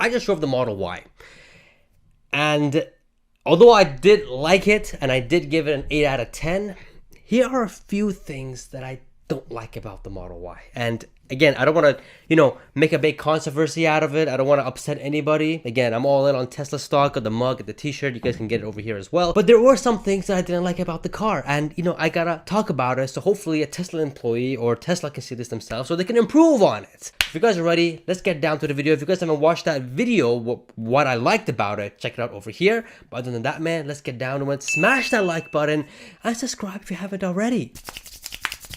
I just drove the Model Y. And although I did like it and I did give it an 8 out of 10, here are a few things that I don't like about the Model Y. And again, I don't want to, make a big controversy out of it. I don't want to upset anybody. Again, I'm all in on Tesla stock, got the mug, got the t-shirt. You guys can get it over here as well. But there were some things that I didn't like about the car. And, I gotta talk about it. So hopefully a Tesla employee or Tesla can see this themselves so they can improve on it. If you guys are ready, let's get down to the video. If you guys haven't watched that video, what I liked about it, check it out over here. But other than that, man, let's get down to it. Smash that like button and subscribe if you haven't already.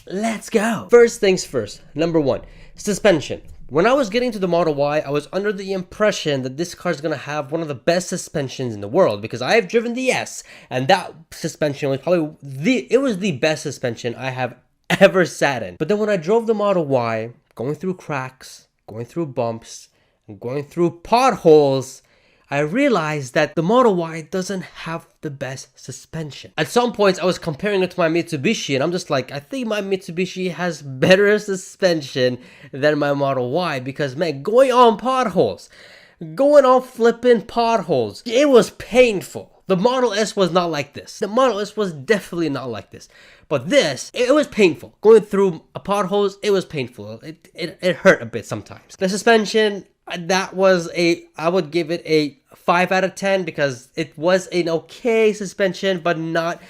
Let's go. First things first. Number one, suspension. When I was getting to the Model Y, I was under the impression that this car is going to have one of the best suspensions in the world because I have driven the S, and that suspension was probably the best suspension I have ever sat in. But then when I drove the Model Y, going through cracks, going through bumps, and going through potholes, I realized that the Model Y doesn't have the best suspension. At some points, I was comparing it to my Mitsubishi, and I'm just like, I think my Mitsubishi has better suspension than my Model Y because, man, going on potholes, going on flipping potholes, it was painful. The Model S was not like this. The Model S was definitely not like this. But this, it was painful. Going through potholes, it was painful. It hurt a bit sometimes. The suspension, I would give it a 5 out of 10 because it was an okay suspension, but not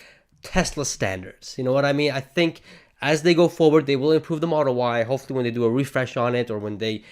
Tesla standards. You know what I mean? I think as they go forward, they will improve the Model Y. Hopefully when they do a refresh on it or when they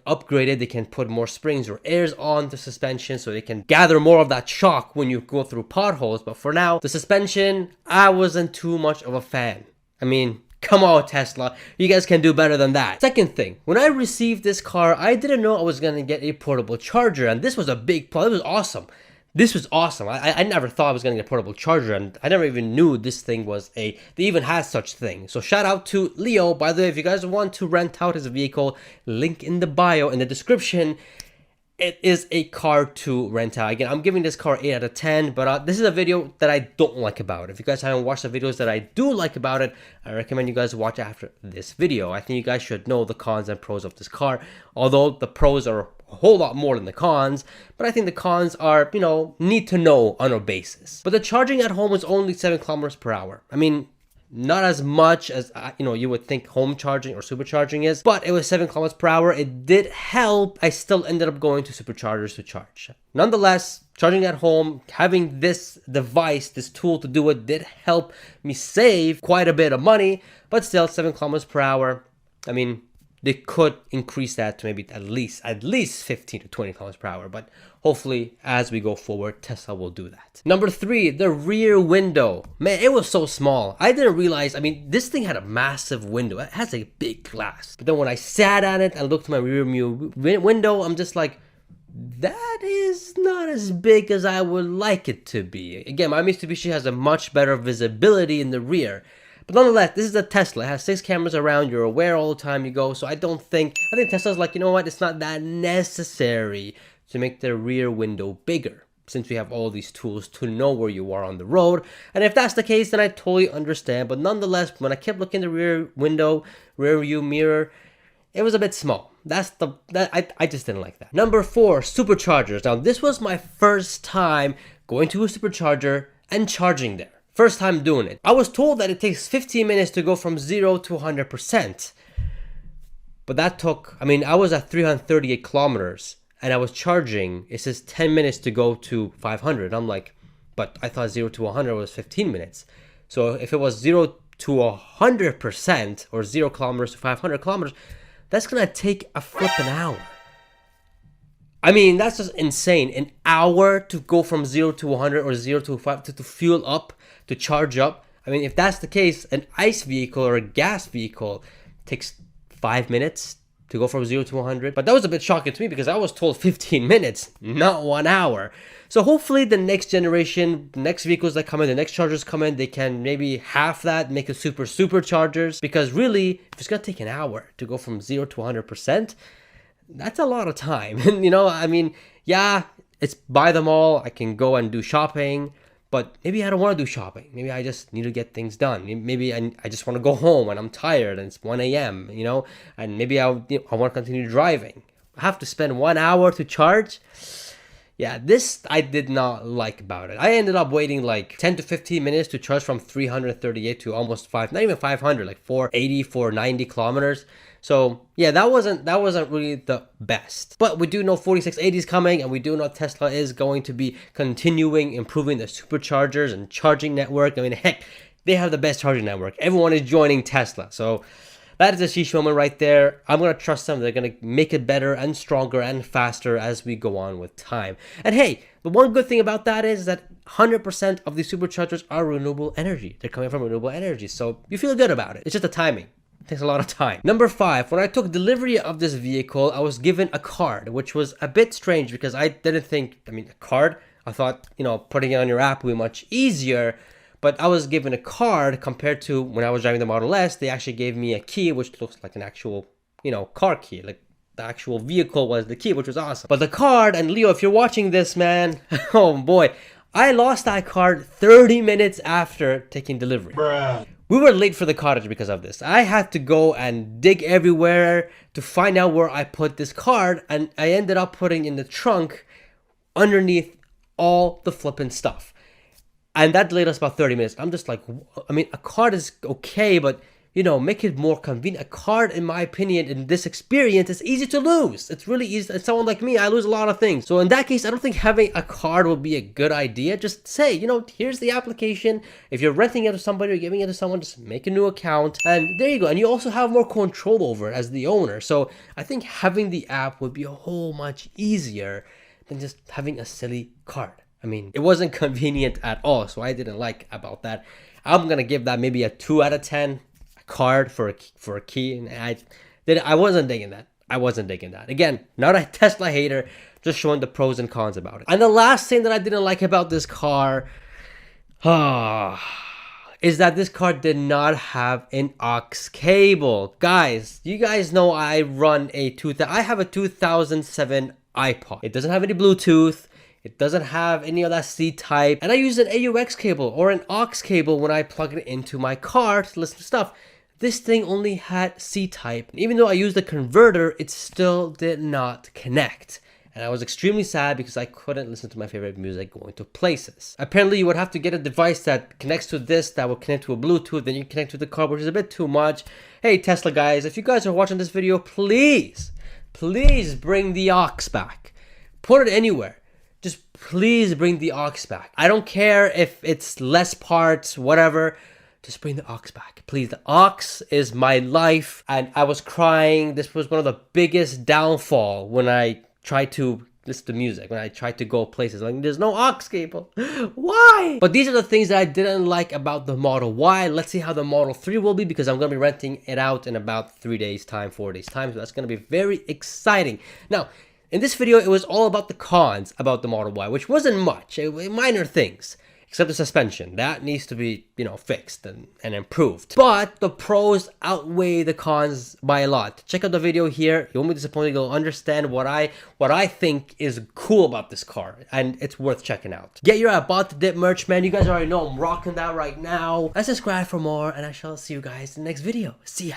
upgrade it, they can put more springs or airs on the suspension so they can gather more of that shock when you go through potholes. But for now, the suspension, I wasn't too much of a fan. I mean, come on, Tesla. You guys can do better than that. Second thing, when I received this car, I didn't know I was going to get a portable charger. And this was a big plus. It was awesome. This was awesome. I never thought I was going to get a portable charger. And I never even knew this thing they even had such thing. So shout out to Leo. By the way, if you guys want to rent out his vehicle, link in the bio, in the description. It is a car to rent out. Again, I'm giving this car 8 out of 10, but this is a video that I don't like about it. If you guys haven't watched the videos that I do like about it, I recommend you guys watch after this video. I think you guys should know the cons and pros of this car, although the pros are a whole lot more than the cons, but I think the cons are, need to know on a basis. But the charging at home was only 7 kilometers per hour. I mean, not as much as, you would think home charging or supercharging is, but it was 7 kilometers per hour. It did help. I still ended up going to superchargers to charge. Nonetheless, charging at home, having this device, this tool to do it did help me save quite a bit of money, but still 7 kilometers per hour. I mean, they could increase that to maybe at least 15 to 20 kilometers per hour, but hopefully as we go forward, Tesla will do that. Number 3, the rear window. Man, it was so small. I didn't realize, this thing had a massive window. It has a big glass. But then when I sat at it and looked at my rear window, I'm just like, that is not as big as I would like it to be. Again, my Mitsubishi has a much better visibility in the rear. But nonetheless, this is a Tesla. It has 6 cameras around. You're aware all the time you go. So I think Tesla's like, you know what? It's not that necessary to make the rear window bigger since we have all these tools to know where you are on the road. And if that's the case, then I totally understand. But nonetheless, when I kept looking in the rear window, rear view mirror, it was a bit small. I just didn't like that. Number 4, superchargers. Now, this was my first time going to a supercharger and charging there. First time doing it. I was told that it takes 15 minutes to go from 0 to 100%. But that took, I was at 338 kilometers and I was charging. It says 10 minutes to go to 500. I'm like, but I thought 0 to 100 was 15 minutes. So if it was 0 to 100% or 0 kilometers to 500 kilometers, that's going to take a flipping hour. That's just insane. An hour to go from 0 to 100 or 0 to 5 to fuel up, to charge up. If that's the case, an ICE vehicle or a gas vehicle takes 5 minutes to go from 0 to 100. But that was a bit shocking to me because I was told 15 minutes, not 1 hour. So hopefully the next generation, the next vehicles that come in, the next chargers come in, they can maybe half that, make it superchargers. Because really, if it's going to take an hour to go from 0 to 100%, that's a lot of time. Yeah, it's by the mall. I can go and do shopping, but maybe I don't want to do shopping. Maybe I just need to get things done. Maybe I just want to go home and I'm tired and it's 1 a.m., and maybe I want to continue driving. have to spend 1 hour to charge. Yeah, this I did not like about it. I ended up waiting like 10 to 15 minutes to charge from 338 to almost 5, not even 500, like 480, 490 kilometers. So yeah, that wasn't really the best. But we do know 4680 is coming, and we do know Tesla is going to be continuing improving the superchargers and charging network. I mean, heck, they have the best charging network. Everyone is joining Tesla. So that is a sheesh moment right there. I'm going to trust them. They're going to make it better and stronger and faster as we go on with time. And hey, the one good thing about that is that 100% of these superchargers are renewable energy. They're coming from renewable energy. So you feel good about it. It's just the timing. It takes a lot of time. Number 5, when I took delivery of this vehicle, I was given a card, which was a bit strange because I didn't think, a card? I thought, putting it on your app would be much easier. But I was given a card compared to when I was driving the Model S. They actually gave me a key, which looks like an actual, car key. Like the actual vehicle was the key, which was awesome. But the card, and Leo, if you're watching this, man, oh boy, I lost that card 30 minutes after taking delivery. Bruh. We were late for the cottage because of this. I had to go and dig everywhere to find out where I put this card, and I ended up putting in the trunk underneath all the flippin' stuff. And that delayed us about 30 minutes. I'm just like, a card is okay, but, make it more convenient. A card, in my opinion, in this experience, is easy to lose. It's really easy. As someone like me, I lose a lot of things. So in that case, I don't think having a card would be a good idea. Just say, here's the application. If you're renting it to somebody or giving it to someone, just make a new account. And there you go. And you also have more control over it as the owner. So I think having the app would be a whole much easier than just having a silly card. It wasn't convenient at all, so I didn't like about that. I'm gonna give that maybe a 2 out of 10. A card for a key, and I wasn't digging that. Again, not a Tesla hater, just showing the pros and cons about it. And the last thing that I didn't like about this car, is that this car did not have an aux cable. Guys, you guys know I have a 2007 iPod. It doesn't have any Bluetooth. It doesn't have any of that C-type. And I use an AUX cable or an aux cable when I plug it into my car to listen to stuff. This thing only had C-type. Even though I used the converter, it still did not connect. And I was extremely sad because I couldn't listen to my favorite music going to places. Apparently, you would have to get a device that connects to this, that will connect to a Bluetooth, then you connect to the car, which is a bit too much. Hey, Tesla guys, if you guys are watching this video, please bring the aux back. Put it anywhere. Just please bring the aux back. I don't care if it's less parts, whatever. Just bring the aux back. Please, the aux is my life. And I was crying. This was one of the biggest downfall when I tried to listen to music, when I tried to go places. Like, there's no aux cable. Why? But these are the things that I didn't like about the Model Y. Let's see how the Model 3 will be, because I'm going to be renting it out in about 3 days time, 4 days time. So that's going to be very exciting. Now, in this video, it was all about the cons about the Model Y, which wasn't much, minor things, except the suspension. That needs to be, fixed and improved. But the pros outweigh the cons by a lot. Check out the video here. You won't be disappointed. You'll understand what I think is cool about this car, and it's worth checking out. Get your About the Dip merch, man. You guys already know I'm rocking that right now. And subscribe for more, and I shall see you guys in the next video. See ya.